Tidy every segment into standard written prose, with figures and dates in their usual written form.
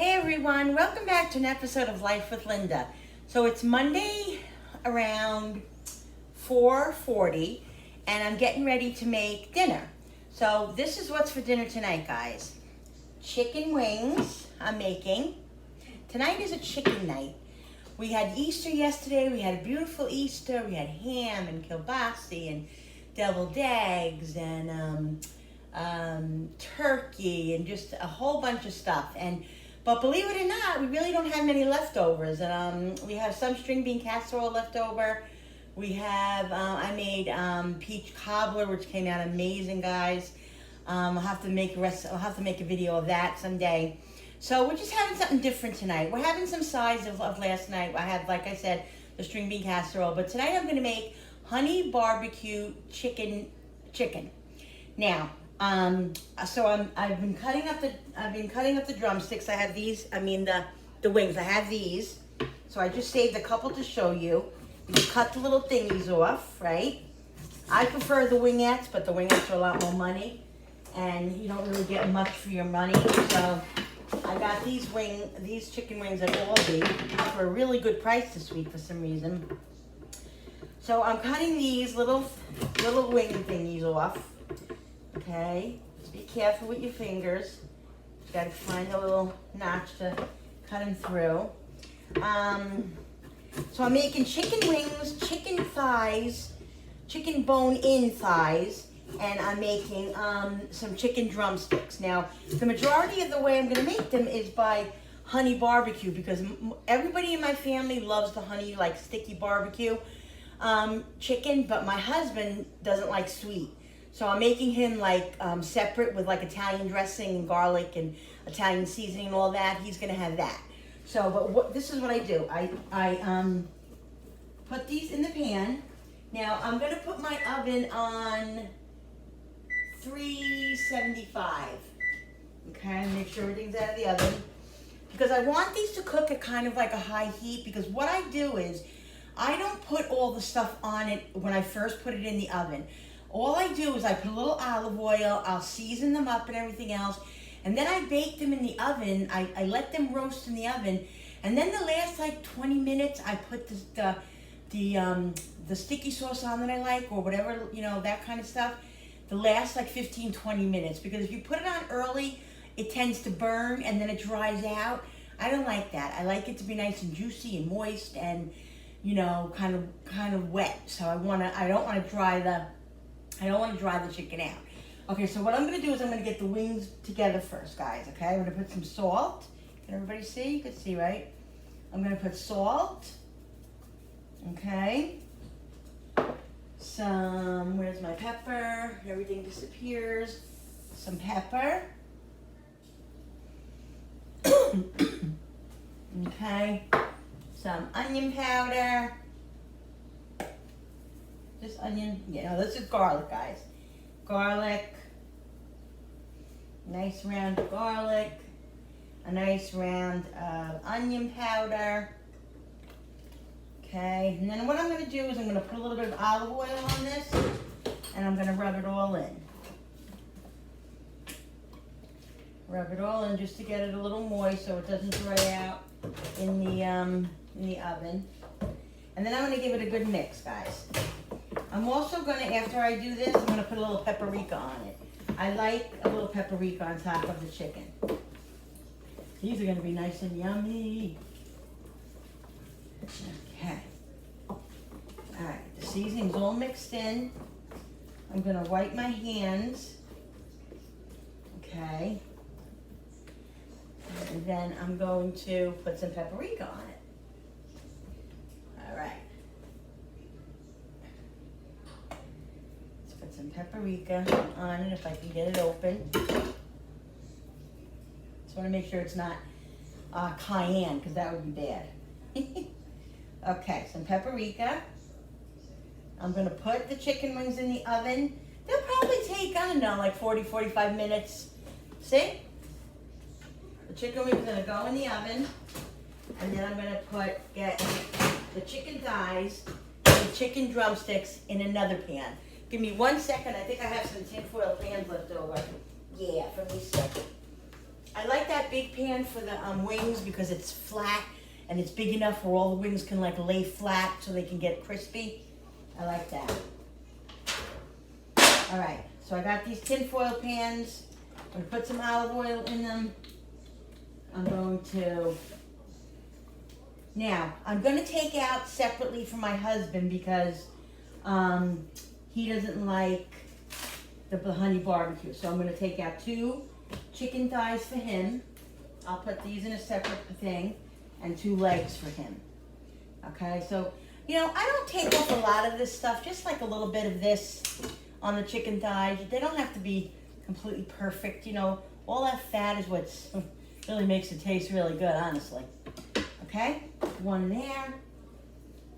Hey everyone, welcome back to an episode of Life with Linda. So it's Monday around 4:40 and I'm getting ready to make dinner. So this is what's for dinner tonight, guys. Chicken wings I'm making. Tonight is a chicken night. We had Easter yesterday, we had a beautiful Easter, we had ham and kielbasa and deviled eggs and turkey and just a whole bunch of stuff. But believe it or not, we really don't have many leftovers. We have some string bean casserole left over. We have, I made peach cobbler, which came out amazing, guys. I'll have to make a video of that someday. So we're just having something different tonight. We're having some sides of last night. I had, like I said, the string bean casserole. But tonight I'm going to make honey barbecue chicken. Now, so I've been cutting up the drumsticks. I have these. I mean the wings. I have these. So I just saved a couple to show you. You cut the little thingies off, right? I prefer the wingettes, but the wingettes are a lot more money, and you don't really get much for your money. So I got these chicken wings at Aldi for a really good price this week for some reason. So I'm cutting these little wing thingies off. Okay, just be careful with your fingers. You gotta find a little notch to cut them through. So I'm making chicken wings, chicken thighs, chicken bone-in thighs, and I'm making some chicken drumsticks. Now, the majority of the way I'm gonna make them is by honey barbecue because everybody in my family loves the honey, like sticky barbecue chicken, but my husband doesn't like sweet. So I'm making him like separate with like Italian dressing and garlic and Italian seasoning and all that. He's gonna have that. So, but this is what I do. I put these in the pan. Now I'm gonna put my oven on 375. Okay, make sure everything's out of the oven because I want these to cook at kind of like a high heat. Because what I do is I don't put all the stuff on it when I first put it in the oven. All I do is I put a little olive oil, I'll season them up and everything else, and then I bake them in the oven. I let them roast in the oven, and then the last like 20 minutes I put the sticky sauce on that I like, or whatever, you know, that kind of stuff. The last like 15-20 minutes, because if you put it on early, it tends to burn and then it dries out. I don't like that. I like it to be nice and juicy and moist and, you know, kind of wet. So I don't want to dry the chicken out. Okay, so what I'm going to do is I'm going to get the wings together first, guys, okay? I'm going to put some salt. Can everybody see? You can see, right? I'm going to put salt, okay? Where's my pepper? Everything disappears. Some pepper. Okay. Some onion powder. This onion, this is garlic, guys. Garlic, nice round of garlic, a nice round of onion powder. Okay, and then what I'm going to do is I'm going to put a little bit of olive oil on this, and I'm going to rub it all in. Rub it all in just to get it a little moist so it doesn't dry out in the oven. And then I'm going to give it a good mix, guys. I'm also going to, after I do this, I'm going to put a little paprika on it. I like a little paprika on top of the chicken. These are going to be nice and yummy. Okay. Alright, the seasoning's all mixed in. I'm going to wipe my hands. Okay. And then I'm going to put some paprika on it. Alright. Some paprika on it if I can get it open. Just want to make sure it's not cayenne because that would be bad. Okay, some paprika. I'm going to put the chicken wings in the oven. They'll probably take, I don't know, like 40-45 minutes. See? The chicken wings are going to go in the oven. And then I'm going to get the chicken thighs and the chicken drumsticks in another pan. Give me 1 second. I think I have some tinfoil pans left over. Yeah, from Easter. I like that that big pan for the wings because it's flat and it's big enough where all the wings can like lay flat so they can get crispy. I like that. All right, so I got these tin foil pans. I'm gonna put some olive oil in them. I'm going to, now, I'm gonna take out separately for my husband because he doesn't like the honey barbecue. So I'm gonna take out 2 chicken thighs for him. I'll put these in a separate thing, and 2 legs for him. Okay, so, you know, I don't take off a lot of this stuff, just like a little bit of this on the chicken thighs. They don't have to be completely perfect, you know. All that fat is what's really makes it taste really good, honestly. Okay, 1 there.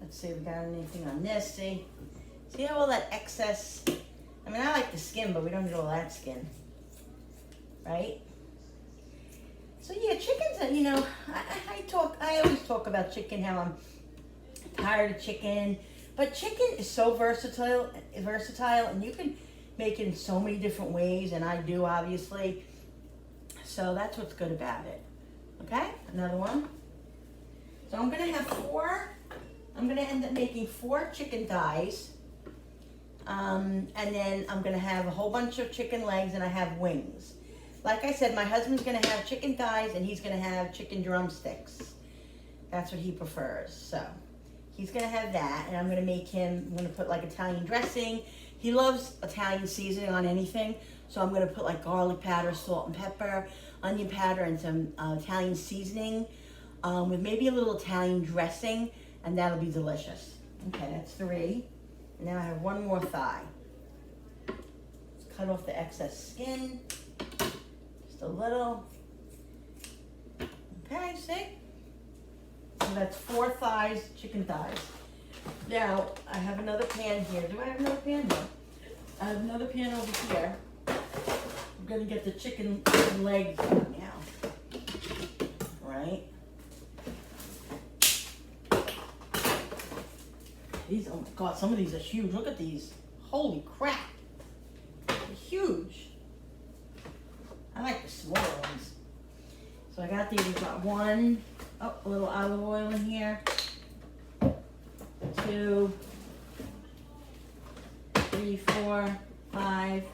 Let's see if we got anything on this. See how all that excess, I mean, I like the skin, but we don't need all that skin, right? So yeah, chickens are, you know, I always talk about chicken, how I'm tired of chicken, but chicken is so versatile, and you can make it in so many different ways, and I do, obviously. So that's what's good about it. Okay, another one. So I'm gonna have 4, I'm gonna end up making 4 chicken thighs. And then I'm gonna have a whole bunch of chicken legs, and I have wings. Like I said, my husband's gonna have chicken thighs, and he's gonna have chicken drumsticks. That's what he prefers. So he's gonna have that, and I'm gonna put like Italian dressing. He loves Italian seasoning on anything, so I'm gonna put like garlic powder, salt and pepper, onion powder, and some Italian seasoning with maybe a little Italian dressing, and that'll be delicious. Okay, that's 3. And now I have 1 more thigh. Let's cut off the excess skin, just a little. Okay, see? So that's 4 thighs, chicken thighs. Now, I have another pan here. Do I have another pan? No. I have another pan over here. I'm gonna get the chicken legs now. Right? These, oh my God, some of these are huge. Look at these. Holy crap. They're huge. I like the smaller ones. So I got these. We've got 1, a little olive oil in here. 2, 3, 4, 5,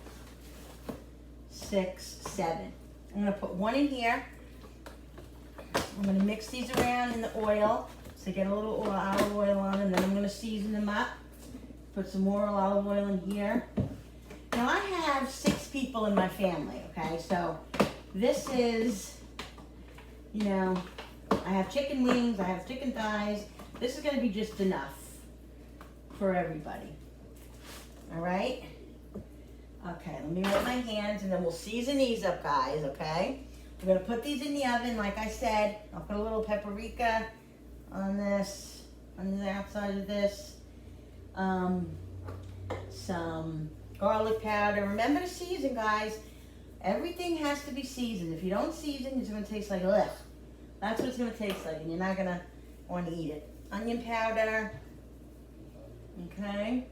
6, 7. I'm gonna put 1 in here. I'm gonna mix these around in the oil to get a little olive oil on them. Then I'm gonna season them up. Put some more olive oil in here. Now I have 6 people in my family, okay? So this is, you know, I have chicken wings, I have chicken thighs. This is gonna be just enough for everybody. All right? Okay, let me wet my hands, and then we'll season these up, guys, okay? We're gonna put these in the oven, like I said. I'll put a little paprika on this, on the outside of this. Some garlic powder. Remember to season, guys. Everything has to be seasoned. If you don't season, it's gonna taste like ugh. That's what it's gonna taste like, and you're not gonna want to eat it. Onion powder. Okay.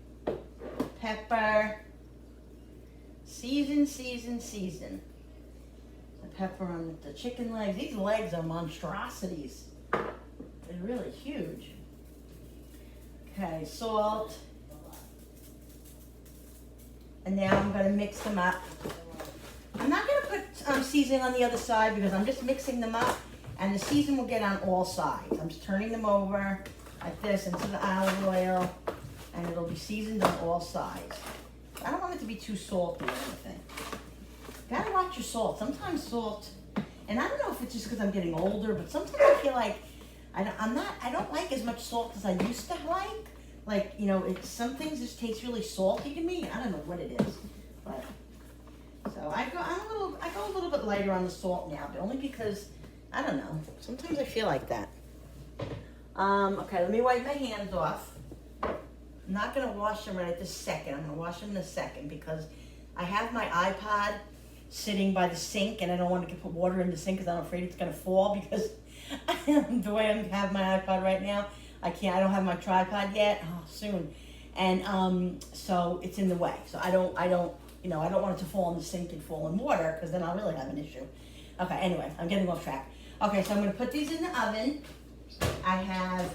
Pepper. Season, season, season. The pepper on the chicken legs. These legs are monstrosities. They're really huge. Okay, salt. And now I'm gonna mix them up. I'm not gonna put seasoning on the other side because I'm just mixing them up, and the seasoning will get on all sides. I'm just turning them over like this into the olive oil, and it'll be seasoned on all sides. I don't want it to be too salty or anything. You gotta watch your salt. Sometimes salt, and I don't know if it's just because I'm getting older, but sometimes I feel like I don't like as much salt as I used to like. Like, you know, some things just taste really salty to me. I don't know what it is, but so I go a little bit lighter on the salt now, but only because I don't know. Sometimes I feel like that. Okay, let me wipe my hands off. I'm not gonna wash them right this second. I'm gonna wash them in a second because I have my iPod sitting by the sink, and I don't want to put water in the sink because I'm afraid it's gonna fall because the way I have my iPod right now. I don't have my tripod yet. Oh, soon. And so it's in the way. So I don't want it to fall in the sink and fall in water because then I'll really have an issue. Okay, anyway, I'm getting off track. Okay, so I'm gonna put these in the oven. I have,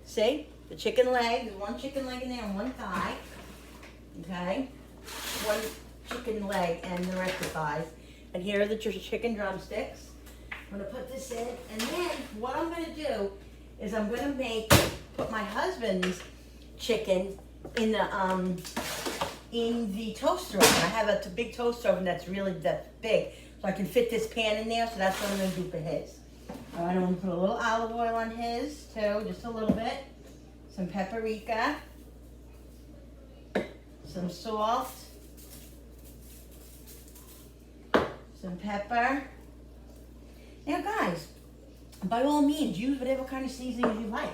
see, the chicken leg. There's one chicken leg in there and one thigh. Okay, one chicken leg and the rest of the thighs. And here are the chicken drumsticks. I'm gonna put this in, and then what I'm gonna do is I'm gonna put my husband's chicken in the toaster oven. I have a big toaster oven that's big, so I can fit this pan in there. So that's what I'm gonna do for his. All right, I'm gonna put a little olive oil on his too, just a little bit. Some paprika, some salt, some pepper. Now guys, by all means, use whatever kind of seasoning you like.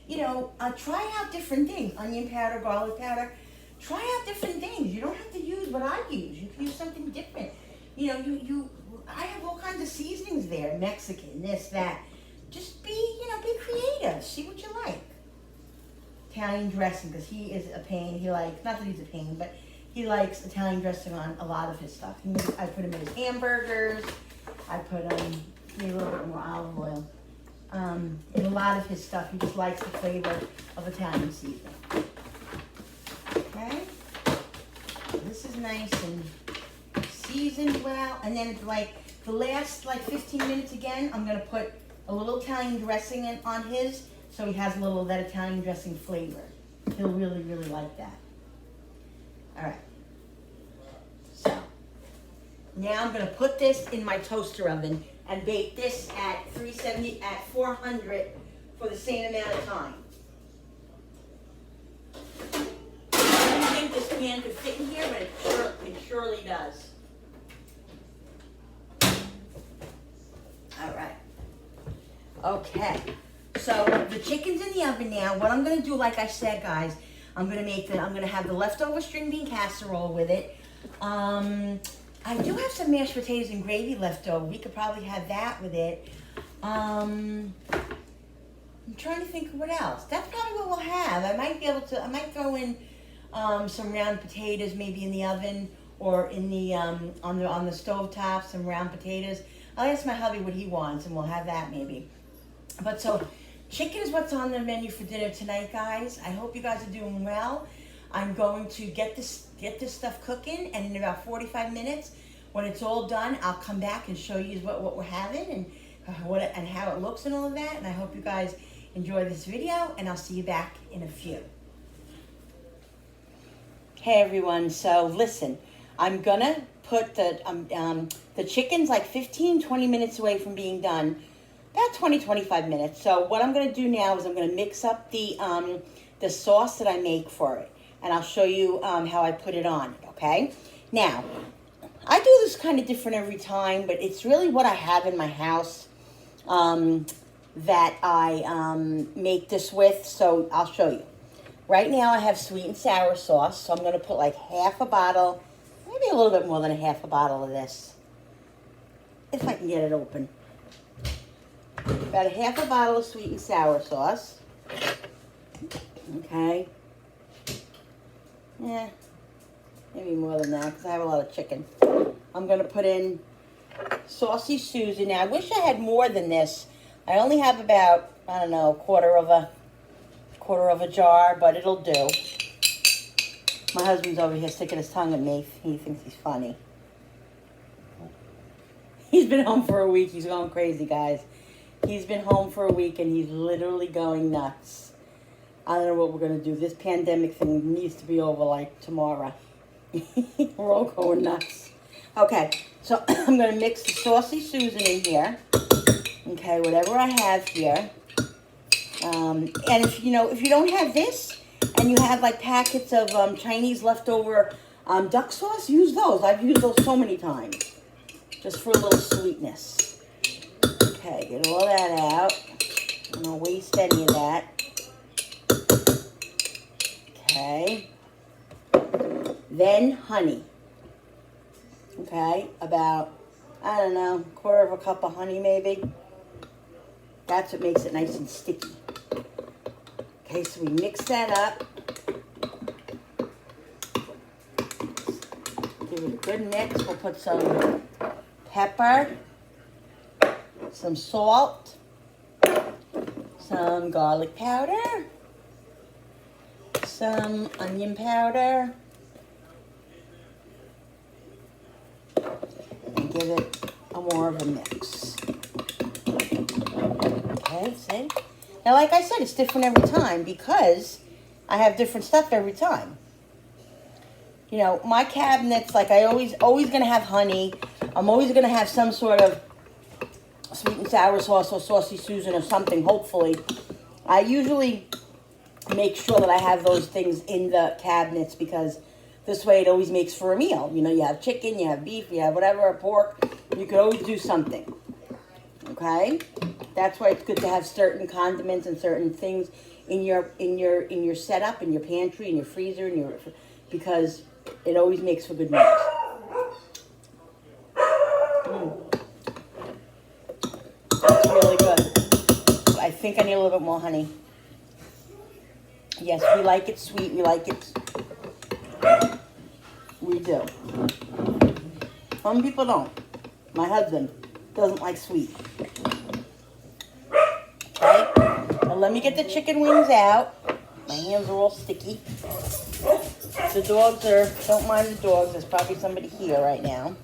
You know, try out different things. Onion powder, garlic powder. Try out different things. You don't have to use what I use. You can use something different. You know, I have all kinds of seasonings there. Mexican, this, that. Just be creative. See what you like. Italian dressing, because he is a pain. He likes, not that he's a pain, but he likes Italian dressing on a lot of his stuff. I put him in his hamburgers. I put maybe a little bit more olive oil. In a lot of his stuff, he just likes the flavor of Italian seasoning. Okay, so this is nice and seasoned well. And then it's like the last 15 minutes again, I'm gonna put a little Italian dressing on his, so he has a little of that Italian dressing flavor. He'll really, really like that. All right. So now I'm gonna put this in my toaster oven and bake this at 400 for the same amount of time. I didn't think this pan could fit in here, but it surely does. All right. Okay. So the chicken's in the oven now. What I'm gonna do, like I said, guys, I'm gonna have the leftover string bean casserole with it. I do have some mashed potatoes and gravy left over. We could probably have that with it. I'm trying to think of what else. That's probably what we'll have. I might throw in some round potatoes maybe in the oven, or in the on the stove top, some round potatoes. I'll ask my hubby what he wants and we'll have that maybe. But so chicken is what's on the menu for dinner tonight, guys. I hope you guys are doing well. I'm going to get this stuff cooking, and in about 45 minutes, when it's all done, I'll come back and show you what we're having and how it looks and all of that. And I hope you guys enjoy this video, and I'll see you back in a few. Hey everyone, so listen, I'm gonna put the chicken's like 15-20 minutes away from being done, about 20-25 minutes. So what I'm gonna do now is I'm gonna mix up the sauce that I make for it. And I'll show you how I put it on, okay? Now, I do this kind of different every time, but it's really what I have in my house that I make this with, so I'll show you. Right now I have sweet and sour sauce, so I'm going to put like half a bottle, maybe a little bit more than a half a bottle of this, if I can get it open. About a half a bottle of sweet and sour sauce, okay? Yeah, maybe more than that because I have a lot of chicken. I'm going to put in Saucy Susan. Now, I wish I had more than this. I only have about, I don't know, quarter of a jar, but it'll do. My husband's over here sticking his tongue at me. He thinks he's funny. He's been home for a week. He's going crazy, guys. He's been home for a week, and he's literally going nuts. I don't know what we're going to do. This pandemic thing needs to be over like tomorrow. We're all going nuts. Okay, so I'm going to mix the Saucy Susan in here. Okay, whatever I have here. And if you don't have this, and you have like packets of Chinese leftover duck sauce, use those. I've used those so many times. Just for a little sweetness. Okay, get all that out. I don't waste any of that. Okay, then honey. Okay, about, I don't know, quarter of a cup of honey maybe. That's what makes it nice and sticky. Okay, so we mix that up. Give it a good mix. We'll put some pepper, some salt, some garlic powder, some onion powder, and give it more of a mix. Okay, see? Now, like I said, it's different every time because I have different stuff every time. You know, my cabinets, like always gonna have honey. I'm always gonna have some sort of sweet and sour sauce or Saucy Susan or something, hopefully. I usually make sure that I have those things in the cabinets because this way it always makes for a meal. You know, you have chicken, you have beef, you have whatever, pork. You could always do something. Okay? That's why it's good to have certain condiments and certain things in your setup, in your pantry, in your freezer, because it always makes for good meals. That's really good. I think I need a little bit more honey. Yes, we like it sweet. We like it. We do. Some people don't. My husband doesn't like sweet. Okay? Now let me get the chicken wings out. My hands are all sticky. The dogs don't mind the dogs. There's probably somebody here right now.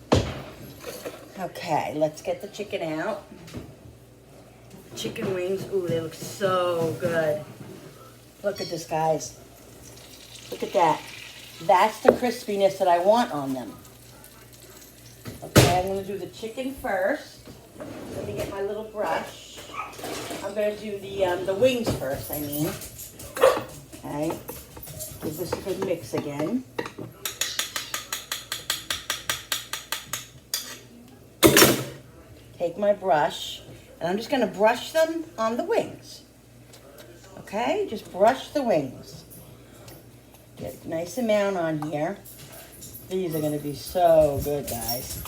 Okay, let's get the chicken out. Chicken wings, ooh, they look so good. Look at this, guys. Look at that. That's the crispiness that I want on them. Okay, I'm gonna do the chicken first. Let me get my little brush. I'm gonna do the wings first, I mean. Okay, give this a good mix again. Take my brush, and I'm just gonna brush them on the wings. Okay, just brush the wings. Get a nice amount on here. These are gonna be so good, guys.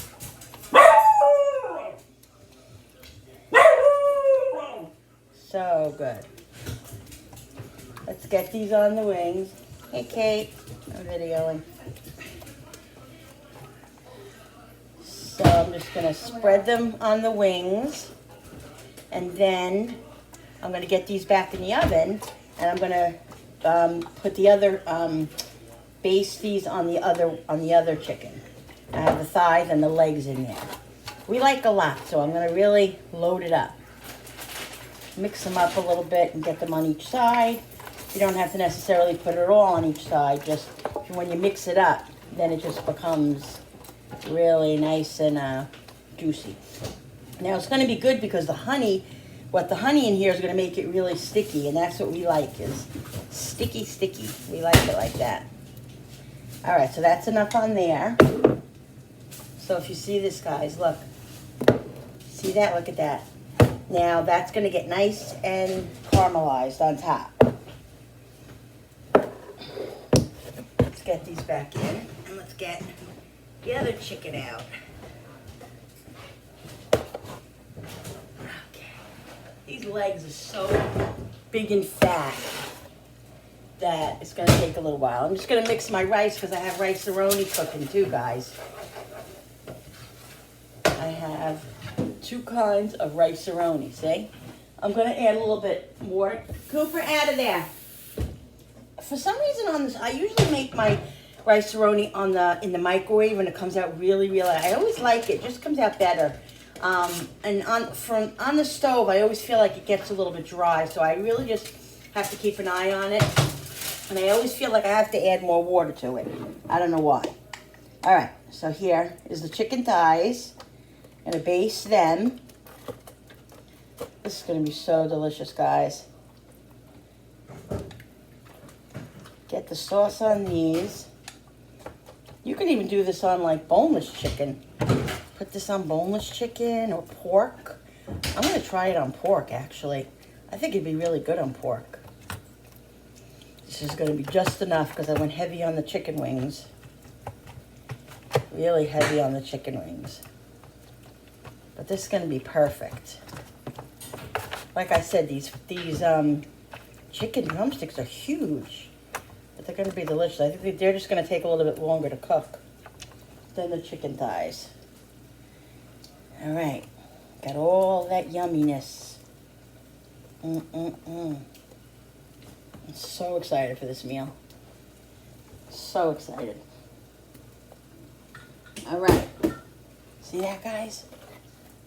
So good. Let's get these on the wings. Hey, Kate, I'm videoing. So I'm just gonna spread them on the wings, and then I'm gonna get these back in the oven, and I'm gonna put the other, baste these on the other chicken. I have the thighs and the legs in there. We like a lot, so I'm gonna really load it up. Mix them up a little bit and get them on each side. You don't have to necessarily put it all on each side. Just when you mix it up, then it just becomes really nice and juicy. Now it's going to be good because the honey in here is going to make it really sticky, and that's what we like, is sticky. We like it like that. All right, so that's enough on there. So if you see this, guys, look. See that? Look at that. Now that's going to get nice and caramelized on top. Let's get these back in, and let's get the other chicken out. Okay. These legs are so big and fat that it's going to take a little while. I'm just going to mix my rice because I have rice-a-roni cooking too, guys. I have 2 kinds of rice-a-roni, see? I'm going to add a little bit more. Cooper, out of there. For some reason on this, I usually make my rice-a-roni in the microwave, and it comes out really, I always like it. It just comes out better. And on the stove, I always feel like it gets a little bit dry, so I really just have to keep an eye on it. And I always feel like I have to add more water to it. I don't know why. All right, so here is the chicken thighs. I'm gonna baste them. This is gonna be so delicious, guys. Get the sauce on these. You can even do this on like boneless chicken. Put this on boneless chicken or pork. I'm gonna try it on pork, actually. I think it'd be really good on pork. This is gonna be just enough because I went heavy on the chicken wings. Really heavy on the chicken wings. But this is gonna be perfect. Like I said, these chicken drumsticks are huge. But they're gonna be delicious. I think they're just gonna take a little bit longer to cook than the chicken thighs. All right, got all that yumminess. I'm so excited for this meal. So excited. All right, see that, guys?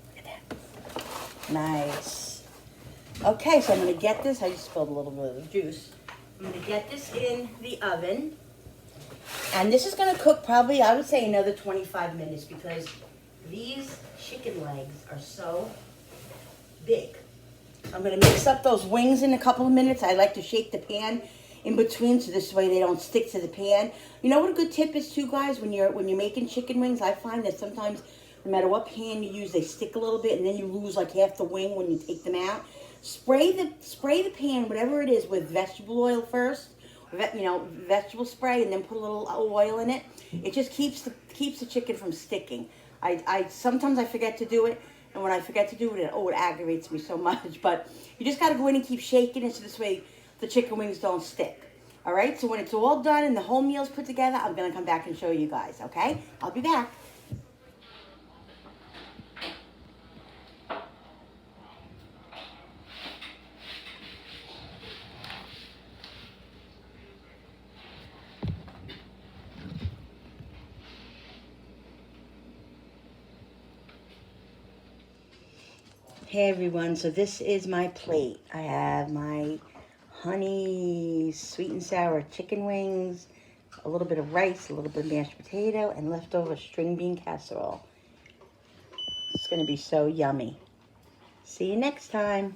Look at that. Nice. Okay, so I'm gonna get this. I just spilled a little bit of the juice. I'm gonna get this in the oven. And this is gonna cook probably, I would say, another 25 minutes because these chicken legs are so big. I'm gonna mix up those wings in a couple of minutes. I like to shake the pan in between so this way they don't stick to the pan. You know what a good tip is too, guys? When you're making chicken wings, I find that sometimes no matter what pan you use, they stick a little bit and then you lose like half the wing when you take them out. Spray the pan, whatever it is, with vegetable oil first. Vegetable spray, and then put a little oil in it. It just keeps the chicken from sticking. I sometimes I forget to do it, and when I forget to do it, it aggravates me so much. But you just gotta go in and keep shaking it so this way the chicken wings don't stick. All right. So when it's all done and the whole meal's put together, I'm gonna come back and show you guys. Okay? I'll be back. Hey everyone, so this is my plate. I have my honey sweet and sour chicken wings, a little bit of rice, a little bit of mashed potato, and leftover string bean casserole. It's going to be so yummy. See you next time.